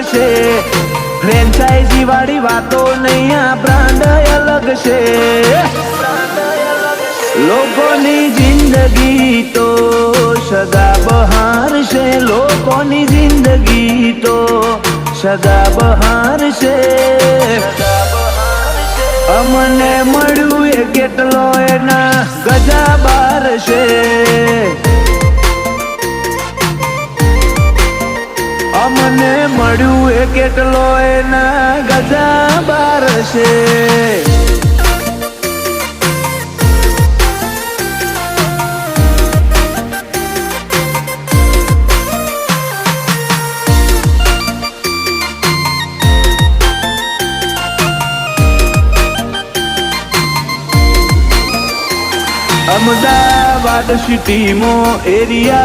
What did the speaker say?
છે, ફ્રેન્ચાઇઝી વાળી વાતો નહીં, આ બ્રાન્ડ અલગ છે. લોકોની જિંદગી તો સદાબહાર છે, લોકોની જિંદગી તો સદાબહાર છે. અમને મળ્યું એ કેટલો એના ગજા બાર છે. અમને મળ્યું એ કેટલો એના ગજા બાર છે. અમદાવાદ સિટીમાં એરિયા